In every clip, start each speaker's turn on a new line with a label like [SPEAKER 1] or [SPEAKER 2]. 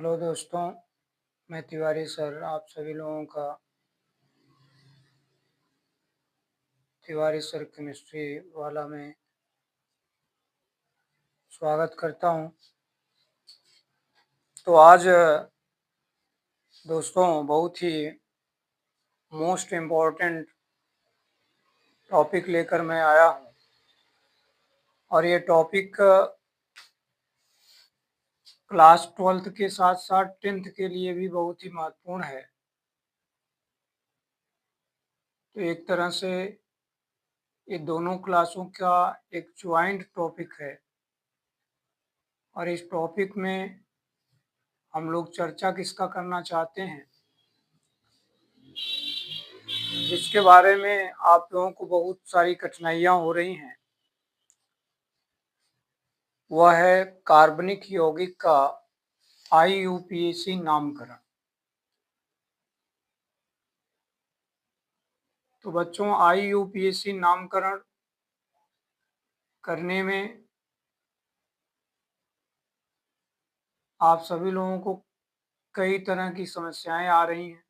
[SPEAKER 1] Hello दोस्तों, मैं Tiwari sir आप सभी लोगों का तिवारी सर केमिस्ट्री वाला में स्वागत करता हूं। तो आज दोस्तों बहुत ही मोस्ट इम्पोर्टेंट टॉपिक लेकर मैं आया हूं और ये टॉपिक क्लास 12th के साथ साथ 10th के लिए भी बहुत ही महत्वपूर्ण है। तो एक तरह से ये दोनों क्लासों का एक ज्वाइंट टॉपिक है और इस टॉपिक में हम लोग चर्चा किसका करना चाहते हैं, जिसके बारे में आप लोगों को बहुत सारी कठिनाइयां हो रही हैं, वह है कार्बनिक यौगिक का IUPAC नामकरण। तो बच्चों, IUPAC नामकरण करने में आप सभी लोगों को कई तरह की समस्याएं आ रही हैं।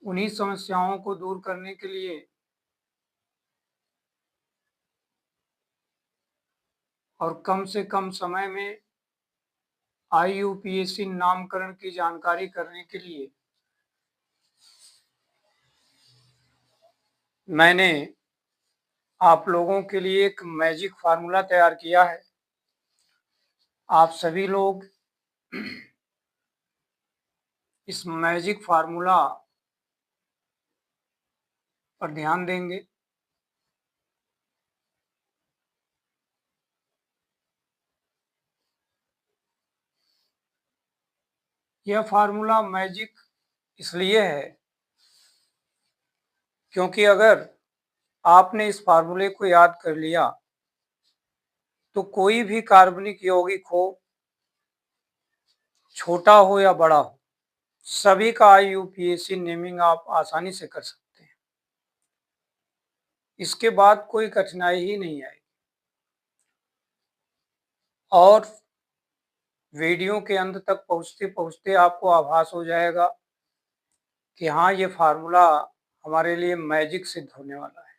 [SPEAKER 1] उन्हीं समस्याओं को दूर करने के लिए और कम से कम समय में IUPAC नामकरण की जानकारी करने के लिए मैंने आप लोगों के लिए एक मैजिक फार्मूला तैयार किया है। आप सभी लोग इस मैजिक फार्मूला पर ध्यान देंगे। यह फार्मूला मैजिक इसलिए है क्योंकि अगर आपने इस फार्मूले को याद कर लिया तो कोई भी कार्बनिक यौगिक हो, छोटा हो या बड़ा हो, सभी का IUPAC नेमिंग आप आसानी से कर सकते हैं। इसके बाद कोई कठिनाई ही नहीं आएगी। और वीडियो के अंत तक पहुंचते पहुंचते आपको आभास हो जाएगा कि हाँ, ये फार्मूला हमारे लिए मैजिक सिद्ध होने वाला है।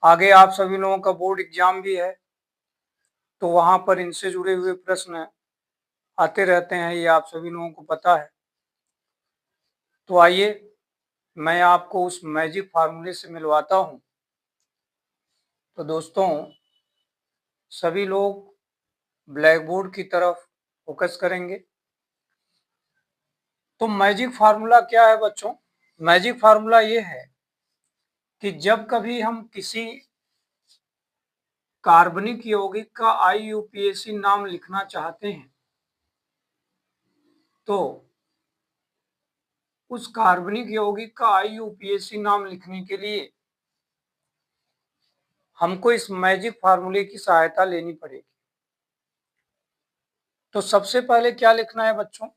[SPEAKER 1] आगे आप सभी लोगों का बोर्ड एग्जाम भी है, तो वहां पर इनसे जुड़े हुए प्रश्न आते रहते हैं, ये आप सभी लोगों को पता है। तो आइए मैं आपको उस मैजिक फार्मूले से मिलवाता हूं। तो दोस्तों, सभी लोग ब्लैक बोर्ड की तरफ फोकस करेंगे। तो मैजिक फार्मूला क्या है बच्चों? मैजिक फार्मूला ये है कि जब कभी हम किसी कार्बनिक यौगिक का IUPAC नाम लिखना चाहते हैं तो उस कार्बनिक यौगिक का IUPAC नाम लिखने के लिए हमको इस मैजिक फार्मूले की सहायता लेनी पड़ेगी। तो सबसे पहले क्या लिखना है बच्चों?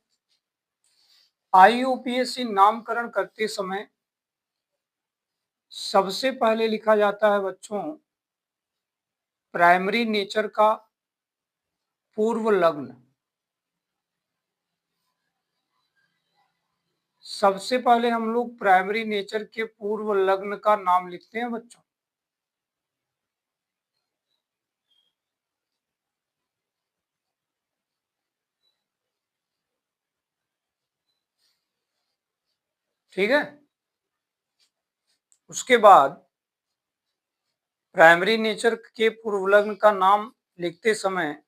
[SPEAKER 1] IUPAC नामकरण करते समय सबसे पहले लिखा जाता है बच्चों प्राइमरी नेचर का पूर्व लग्न। सबसे पहले हम लोग प्राइमरी नेचर के पूर्व लग्न का नाम लिखते हैं बच्चों। ठीक है। उसके बाद प्राइमरी नेचर के पूर्व लग्न का नाम लिखते समय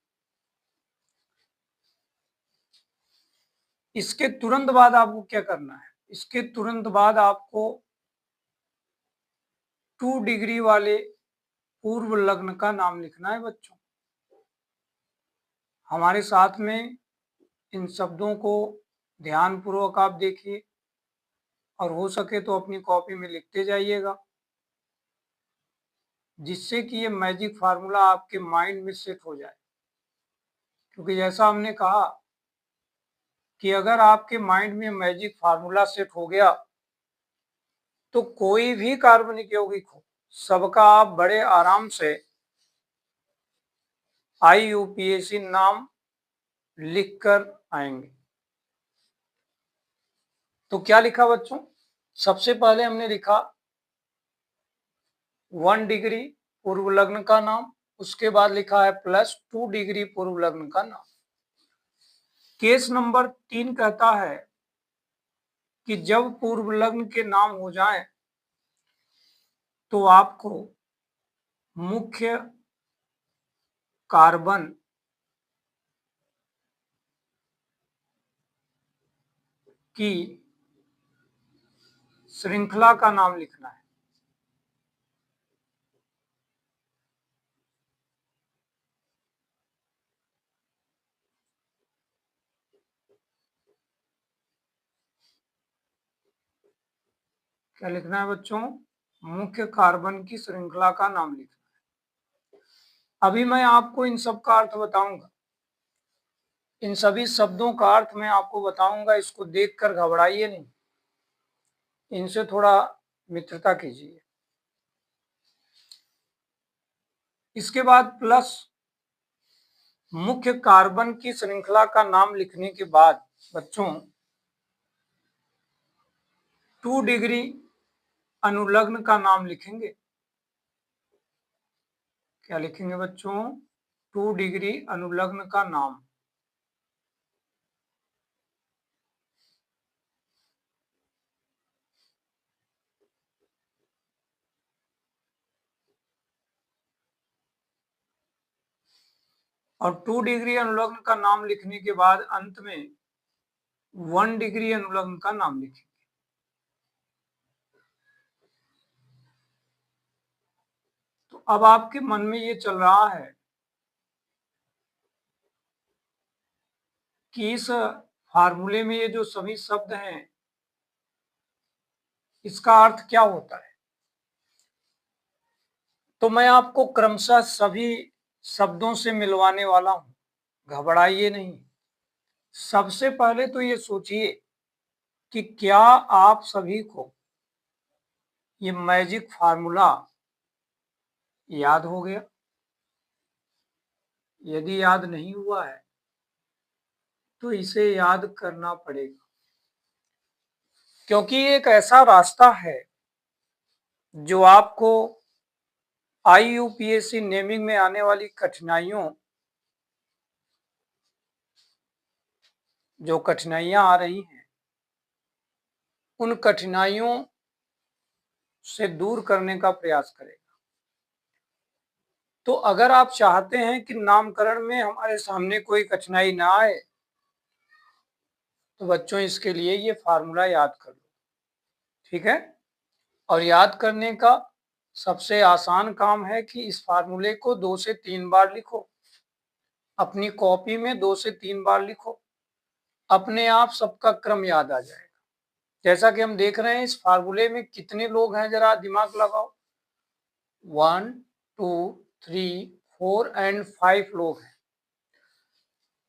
[SPEAKER 1] इसके तुरंत बाद आपको क्या करना है? इसके तुरंत बाद आपको 2 डिग्री वाले पूर्व लग्न का नाम लिखना है बच्चों। हमारे साथ में इन शब्दों को ध्यानपूर्वक आप देखिए और हो सके तो अपनी कॉपी में लिखते जाइएगा, जिससे कि ये मैजिक फार्मूला आपके माइंड में सेट हो जाए। क्योंकि जैसा हमने कहा कि अगर आपके माइंड में मैजिक फार्मूला सेट हो गया तो कोई भी कार्बनिक यौगिक हो, सबका आप बड़े आराम से IUPAC नाम लिखकर आएंगे। तो क्या लिखा बच्चों? सबसे पहले हमने लिखा 1 डिग्री पूर्व लग्न का नाम, उसके बाद लिखा है +2 डिग्री पूर्व लग्न का नाम। केस नंबर 3 कहता है कि जब पूर्व लग्न के नाम हो जाएं तो आपको मुख्य कार्बन की श्रृंखला का नाम लिखना है। क्या लिखना है बच्चों? मुख्य कार्बन की श्रृंखला का नाम लिखना है। अभी मैं आपको इन सब का अर्थ बताऊंगा, इन सभी शब्दों का अर्थ मैं आपको बताऊंगा। इसको देखकर घबराइए नहीं, इनसे थोड़ा मित्रता कीजिए। इसके बाद प्लस मुख्य कार्बन की श्रृंखला का नाम लिखने के बाद बच्चों 2 डिग्री अनुलग्न का नाम लिखेंगे। क्या लिखेंगे बच्चों? 2 डिग्री अनुलग्न का नाम। और 2 डिग्री अनुलग्न का नाम लिखने के बाद अंत में 1 डिग्री अनुलग्न का नाम लिखेंगे। तो अब आपके मन में ये चल रहा है कि इस फार्मूले में ये जो सभी शब्द हैं इसका अर्थ क्या होता है। तो मैं आपको क्रमशः सभी शब्दों से मिलवाने वाला हूं, घबराइए नहीं। सबसे पहले तो ये सोचिए कि क्या आप सभी को ये मैजिक फार्मूला याद हो गया? यदि याद नहीं हुआ है तो इसे याद करना पड़ेगा, क्योंकि एक ऐसा रास्ता है जो आपको IUPAC नेमिंग में आने वाली कठिनाइयों, जो कठिनाइयां आ रही हैं उन कठिनाइयों से दूर करने का प्रयास करेगा। तो अगर आप चाहते हैं कि नामकरण में हमारे सामने कोई कठिनाई ना आए तो बच्चों इसके लिए ये फार्मूला याद कर लो, ठीक है? और याद करने का सबसे आसान काम है कि इस फार्मूले को 2 से 3 बार लिखो, अपनी कॉपी में 2 से 3 बार लिखो, अपने आप सबका क्रम याद आ जाएगा। जैसा कि हम देख रहे हैं इस फार्मूले में कितने लोग हैं, जरा दिमाग लगाओ। 1 2 3 4 एंड 5 लोग हैं।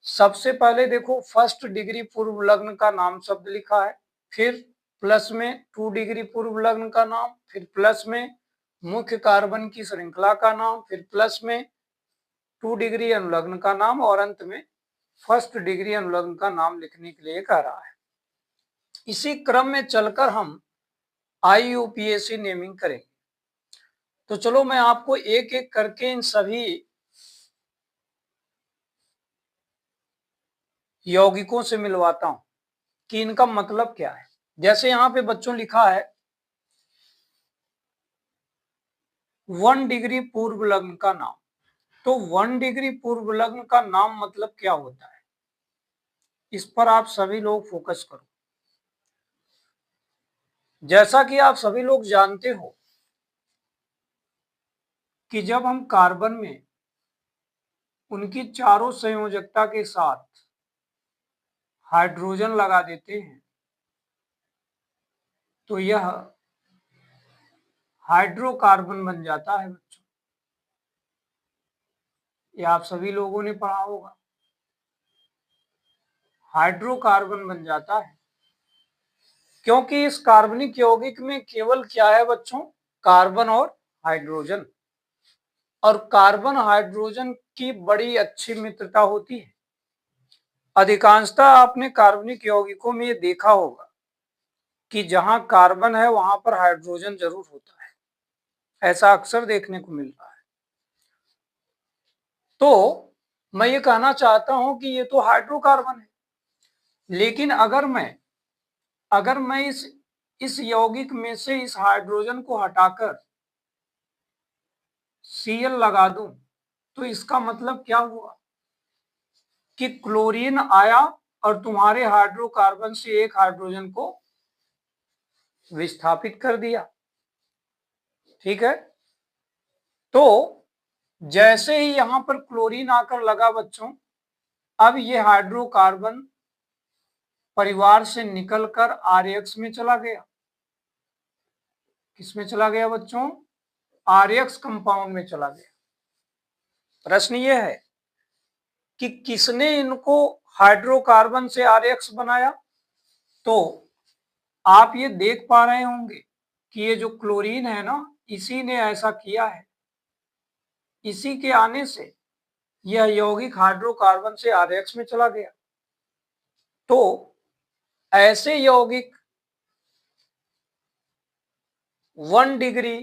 [SPEAKER 1] सबसे पहले देखो 1 डिग्री पूर्व लग्न का नाम शब्द लिखा है, फिर प्लस में 2 डिग्री पूर्व लग्न का नाम, फिर प्लस में मुख्य कार्बन की श्रृंखला का नाम, फिर प्लस में 2 डिग्री अनुलग्न का नाम और अंत में 1 डिग्री अनुलग्न का नाम लिखने के लिए कह रहा है। इसी क्रम में चलकर हम IUPAC नेमिंग करेंगे। तो चलो मैं आपको एक एक करके इन सभी यौगिकों से मिलवाता हूं कि इनका मतलब क्या है। जैसे यहां पे बच्चों लिखा है 1 डिग्री पूर्व लग्न का नाम, तो 1 डिग्री पूर्व लग्न का नाम मतलब क्या होता है, इस पर आप सभी लोग फोकस करो। जैसा कि आप सभी लोग जानते हो कि जब हम कार्बन में उनकी चारों संयोजकता के साथ हाइड्रोजन लगा देते हैं तो यह हाइड्रोकार्बन बन जाता है बच्चों। यह आप सभी लोगों ने पढ़ा होगा, हाइड्रोकार्बन बन जाता है। क्योंकि इस कार्बनिक यौगिक में केवल क्या है बच्चों, कार्बन और हाइड्रोजन, और कार्बन हाइड्रोजन की बड़ी अच्छी मित्रता होती है। अधिकांशतः आपने कार्बनिक यौगिकों में ये देखा होगा कि जहां कार्बन है वहां पर हाइड्रोजन जरूर होता है, ऐसा अक्सर देखने को मिल रहा है। तो मैं ये कहना चाहता हूं कि ये तो हाइड्रोकार्बन है, लेकिन अगर मैं इस यौगिक में से इस हाइड्रोजन को हटाकर Cl लगा दूं तो इसका मतलब क्या हुआ कि क्लोरीन आया और तुम्हारे हाइड्रोकार्बन से एक हाइड्रोजन को विस्थापित कर दिया। ठीक है, तो जैसे ही यहां पर क्लोरीन आकर लगा बच्चों, अब ये हाइड्रोकार्बन परिवार से निकलकर आरएक्स में चला गया। किसमें चला गया बच्चों? आरएक्स कंपाउंड में चला गया। प्रश्न ये है कि किसने इनको हाइड्रोकार्बन से आरएक्स बनाया? तो आप ये देख पा रहे होंगे कि ये जो क्लोरीन है ना, इसी ने ऐसा किया है। इसी के आने से यह यौगिक हाइड्रोकार्बन से आरएक्स में चला गया। तो ऐसे यौगिक 1 डिग्री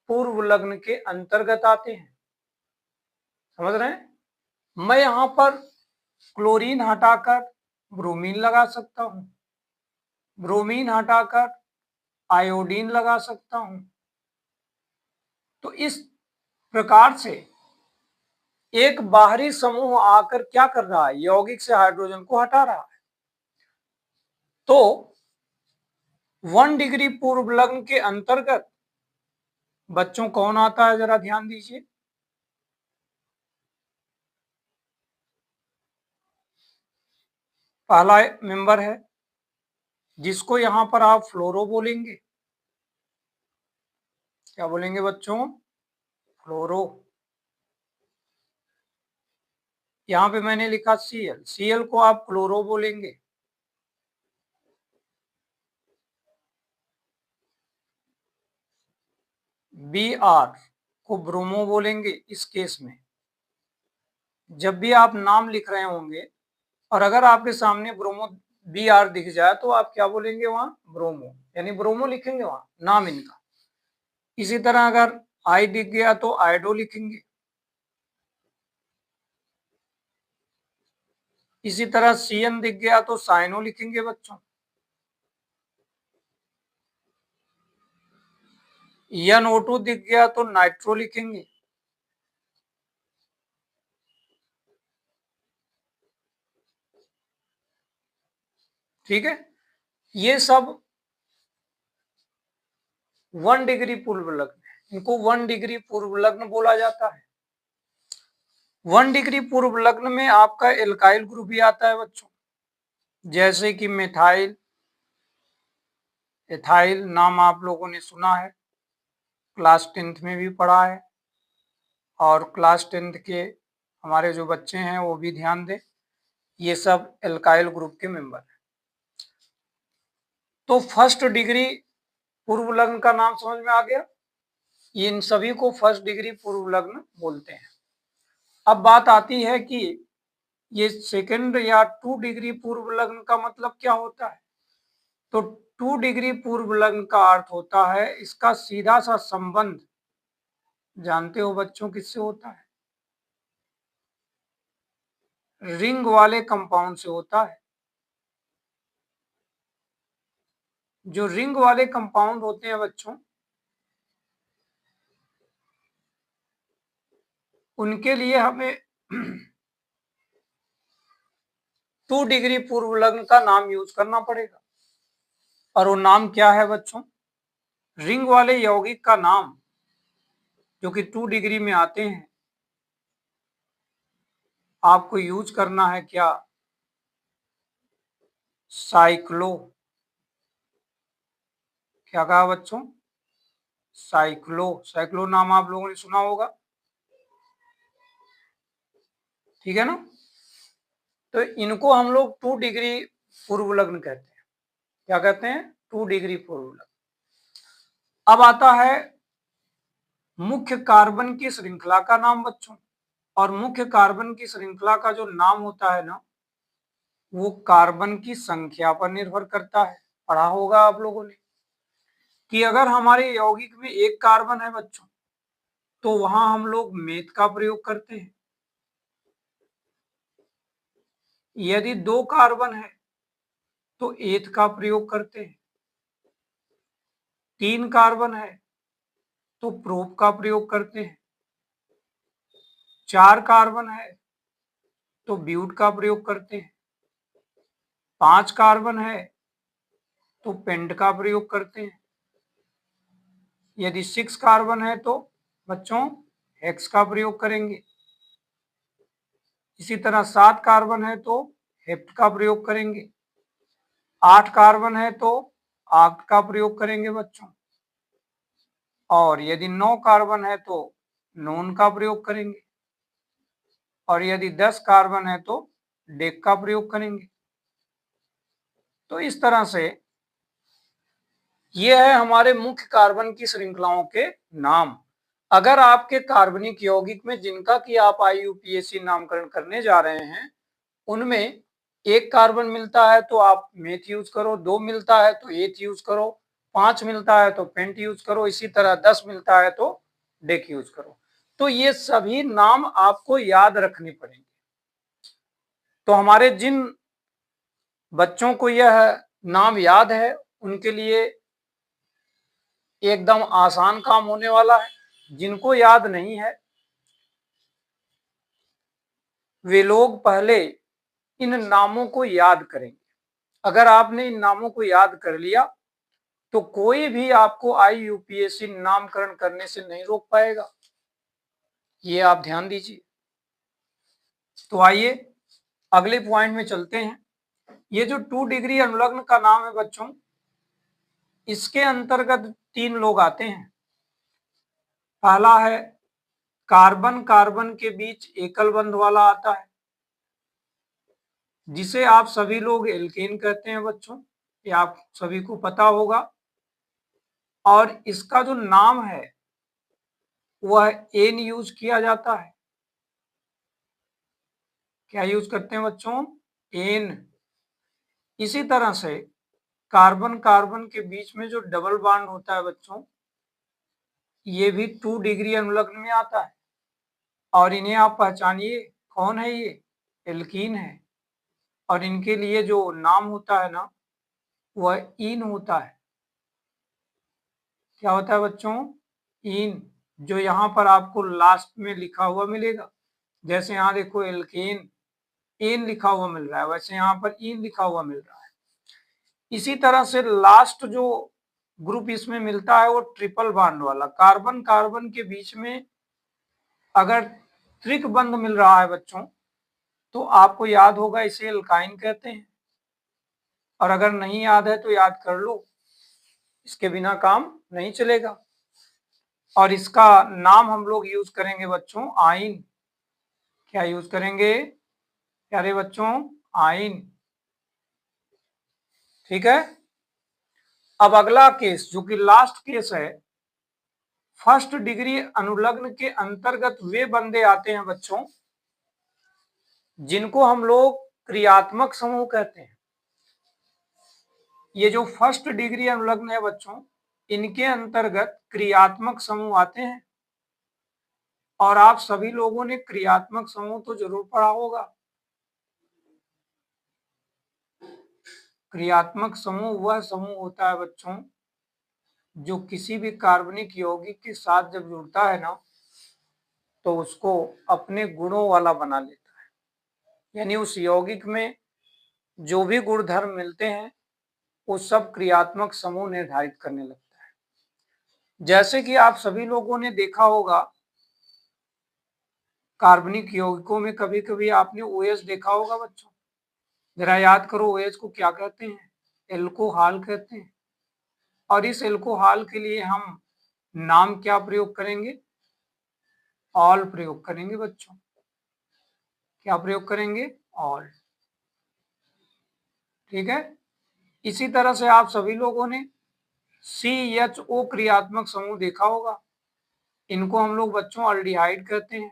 [SPEAKER 1] पूर्व लग्न के अंतर्गत आते हैं। समझ रहे हैं? मैं यहां पर क्लोरीन हटाकर ब्रोमीन लगा सकता हूं, ब्रोमीन हटाकर आयोडीन लगा सकता हूं। तो इस प्रकार से एक बाहरी समूह आकर क्या कर रहा है? यौगिक से हाइड्रोजन को हटा रहा है। तो 1 डिग्री पूर्व लग्न के अंतर्गत बच्चों कौन आता है? जरा ध्यान दीजिए। पहला मेंबर है जिसको यहां पर आप फ्लोरो बोलेंगे। क्या बोलेंगे बच्चों? फ्लोरो। यहां पे मैंने लिखा Cl, Cl को आप क्लोरो बोलेंगे। Br को ब्रोमो बोलेंगे। इस केस में जब भी आप नाम लिख रहे होंगे और अगर आपके सामने ब्रोमो Br दिख जाए तो आप क्या बोलेंगे? वहां ब्रोमो, यानी ब्रोमो लिखेंगे वहां नाम इनका। इसी तरह अगर I दिख गया तो आइडो लिखेंगे। इसी तरह Cn दिख गया तो साइनो लिखेंगे बच्चों। NO2 दिख गया तो नाइट्रो लिखेंगे। ठीक है, ये सब 1 डिग्री पूर्व लग्न है। इनको 1 डिग्री पूर्व लग्न बोला जाता है। 1 डिग्री पूर्व लग्न में आपका एल्काइल ग्रुप भी आता है बच्चों, जैसे कि मिथाइल, एथाइल नाम आप लोगों ने सुना है, क्लास 10th में भी पढ़ा है, और क्लास 10th के हमारे जो बच्चे हैं वो भी ध्यान दें। ये सब एल्काइल ग्रुप के मेंबर हैं। तो फर्स्ट डिग्री पूर्व लग्न का नाम समझ में आ गया। इन सभी को फर्स्ट डिग्री पूर्व लग्न बोलते हैं। अब बात आती है कि ये सेकंड या 2 डिग्री पूर्व लग्न का मतलब क्या होता है? तो 2 डिग्री पूर्व लग्न का अर्थ होता है, इसका सीधा सा संबंध जानते हो बच्चों किससे होता है? रिंग वाले कंपाउंड से होता है। जो रिंग वाले कंपाउंड होते हैं बच्चों, उनके लिए हमें 2 डिग्री पूर्व लग्न का नाम यूज करना पड़ेगा। और वो नाम क्या है बच्चों? रिंग वाले यौगिक का नाम जो कि 2 डिग्री में आते हैं, आपको यूज करना है क्या? साइक्लो। क्या कहा बच्चों? साइक्लो। साइक्लो नाम आप लोगों ने सुना होगा। ठीक है ना? तो इनको हम लोग 2 डिग्री पूर्व लग्न कहते हैं। क्या कहते हैं? 2 डिग्री पूर्व लग्न। अब आता है मुख्य कार्बन की श्रृंखला का नाम बच्चों। और मुख्य कार्बन की श्रृंखला का जो नाम होता है ना, वो कार्बन की संख्या पर निर्भर करता है। पढ़ा होगा आप लोगों ने कि अगर हमारे यौगिक में एक कार्बन है बच्चों, तो वहां हम लोग मेथ का प्रयोग करते हैं। यदि दो कार्बन है तो एथ का प्रयोग करते हैं। तीन कार्बन है तो प्रोप का प्रयोग करते हैं। चार कार्बन है तो ब्यूट का प्रयोग करते हैं। पांच कार्बन है तो पेंट का प्रयोग करते हैं। यदि सिक्स कार्बन है तो बच्चों हेक्स का प्रयोग करेंगे। इसी तरह सात कार्बन है तो हेप्ट का प्रयोग करेंगे। आठ कार्बन है तो आक्ट का प्रयोग करेंगे बच्चों। और यदि 9 कार्बन है तो नॉन का प्रयोग करेंगे। और यदि 10 कार्बन है तो डेक का प्रयोग करेंगे। तो इस तरह से ये है हमारे मुख्य कार्बन की श्रृंखलाओं के नाम। अगर आपके कार्बनिक यौगिक में जिनका कि आप IUPAC नामकरण करने जा रहे हैं उनमें एक कार्बन मिलता है तो आप मेथ यूज करो, 2 मिलता है तो एथ यूज करो, 5 मिलता है तो पेंट यूज करो, इसी तरह 10 मिलता है तो डेक यूज करो। तो ये सभी नाम आपको याद रखने पड़ेंगे। तो हमारे जिन बच्चों को यह नाम याद है उनके लिए एकदम आसान काम होने वाला है। जिनको याद नहीं है वे लोग पहले इन नामों को याद करेंगे। अगर आपने इन नामों को याद कर लिया तो कोई भी आपको IUPAC नामकरण करने से नहीं रोक पाएगा। ये आप ध्यान दीजिए। तो आइए अगले पॉइंट में चलते हैं। ये जो 2 डिग्री अनुलग्न का नाम है बच्चों, इसके अंतर्गत 3 लोग आते हैं। पहला है कार्बन कार्बन के बीच एकल बंध वाला आता है, जिसे आप सभी लोग एल्केन कहते हैं बच्चों, ये आप सभी को पता होगा। और इसका जो नाम है वह एन यूज किया जाता है। क्या यूज करते हैं बच्चों? एन। इसी तरह से कार्बन कार्बन के बीच में जो डबल बॉन्ड होता है बच्चों, ये भी 2 डिग्री अनुलग्न में आता है। और इन्हें आप पहचानिए, कौन है ये? एल्कीन है। और इनके लिए जो नाम होता है ना वह इन होता है। क्या होता है बच्चों? इन। जो यहाँ पर आपको लास्ट में लिखा हुआ मिलेगा। जैसे यहाँ देखो एल्केन एन लिखा हुआ मिल रहा है, वैसे यहाँ पर इन लिखा हुआ मिल रहा है। इसी तरह से लास्ट जो ग्रुप इसमें मिलता है वो ट्रिपल बॉन्ड वाला। कार्बन कार्बन के बीच में अगर त्रिक बंध मिल रहा है बच्चों तो आपको याद होगा इसे एल्काइन कहते हैं। और अगर नहीं याद है तो याद कर लो, इसके बिना काम नहीं चलेगा। और इसका नाम हम लोग यूज करेंगे बच्चों आइन। क्या यूज करेंगे प्यारे बच्चों? आइन। ठीक है। अब अगला केस जो कि लास्ट केस है, फर्स्ट डिग्री अनुलग्न के अंतर्गत वे बंदे आते हैं बच्चों जिनको हम लोग क्रियात्मक समूह कहते हैं। ये जो फर्स्ट डिग्री अनुलग्न है बच्चों, इनके अंतर्गत क्रियात्मक समूह आते हैं। और आप सभी लोगों ने क्रियात्मक समूह तो जरूर पढ़ा होगा। क्रियात्मक समूह वह समूह होता है बच्चों जो किसी भी कार्बनिक यौगिक के साथ जब जुड़ता है ना तो उसको अपने गुणों वाला बना लेता है। यानी उस यौगिक में जो भी गुणधर्म मिलते हैं वो सब क्रियात्मक समूह निर्धारित करने लगता है। जैसे कि आप सभी लोगों ने देखा होगा कार्बनिक यौगिकों में कभी कभी आपने OH देखा होगा बच्चों। जरा याद करो OH को क्या कहते हैं? एल्कोहल कहते हैं। और इस एल्कोहल के लिए हम नाम क्या प्रयोग करेंगे? ऑल प्रयोग करेंगे बच्चों। क्या प्रयोग करेंगे? ऑल। ठीक है। इसी तरह से आप सभी लोगों ने CHO क्रियात्मक समूह देखा होगा। इनको हम लोग बच्चों अल्डिहाइड कहते हैं।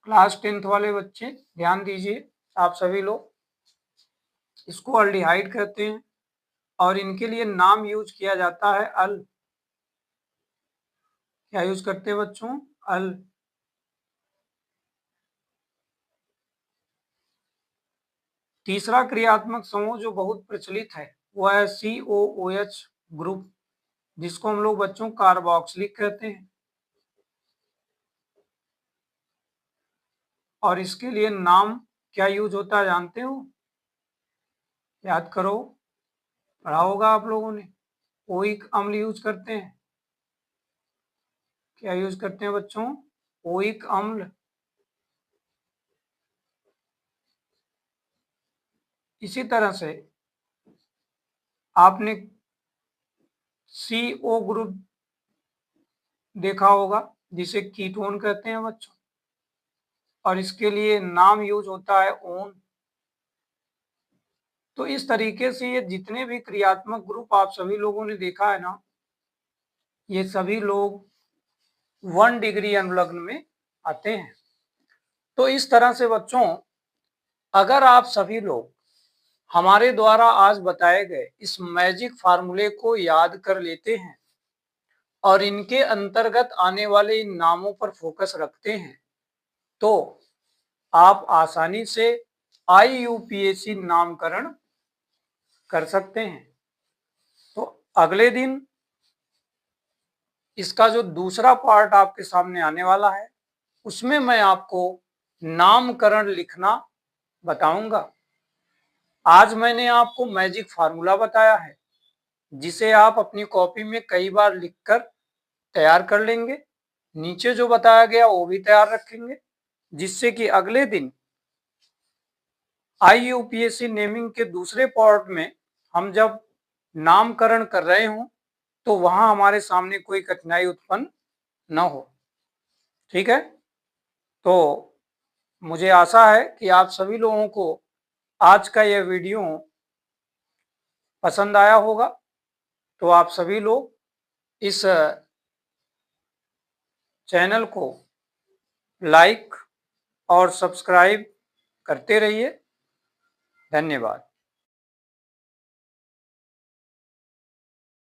[SPEAKER 1] क्लास 10th वाले बच्चे ध्यान दीजिए, आप सभी लोग, इसको अल्डिहाइड कहते हैं और इनके लिए नाम यूज किया जाता है अल। क्या यूज करते हैं बच्चों? अल। तीसरा क्रियात्मक समूह जो बहुत प्रचलित है वह है COOH ग्रुप, जिसको हम लोग बच्चों कार्बोक्सिलिक कहते हैं। और इसके लिए नाम क्या यूज होता है जानते हो? याद करो, पढ़ा होगा आप लोगों ने। ओइक अम्ल यूज करते हैं। क्या यूज करते हैं बच्चों? ओइक अम्ल। इसी तरह से आपने CO ग्रुप देखा होगा, जिसे कीटोन कहते हैं बच्चों, और इसके लिए नाम यूज होता है ओन। तो इस तरीके से ये जितने भी क्रियात्मक ग्रुप आप सभी लोगों ने देखा है ना, ये सभी लोग 1 डिग्री अनुलग्न में आते हैं। तो इस तरह से बच्चों, अगर आप सभी लोग हमारे द्वारा आज बताए गए इस मैजिक फार्मूले को याद कर लेते हैं और इनके अंतर्गत आने वाले इन नामों पर फोकस रखते हैं, तो आप आसानी से IUPAC नामकरण कर सकते हैं। तो अगले दिन इसका जो दूसरा पार्ट आपके सामने आने वाला है, उसमें मैं आपको नामकरण लिखना बताऊंगा। आज मैंने आपको मैजिक फार्मूला बताया है, जिसे आप अपनी कॉपी में कई बार लिखकर तैयार कर लेंगे। नीचे जो बताया गया वो भी तैयार रखेंगे, जिससे कि अगले दिन IUPAC नेमिंग के दूसरे पार्ट में हम जब नामकरण कर रहे हों तो वहां हमारे सामने कोई कठिनाई उत्पन्न न हो। ठीक है? तो मुझे आशा है कि आप सभी लोगों को आज का यह वीडियो पसंद आया होगा। तो आप सभी लोग इस चैनल को लाइक और सब्सक्राइब करते रहिए। धन्यवाद।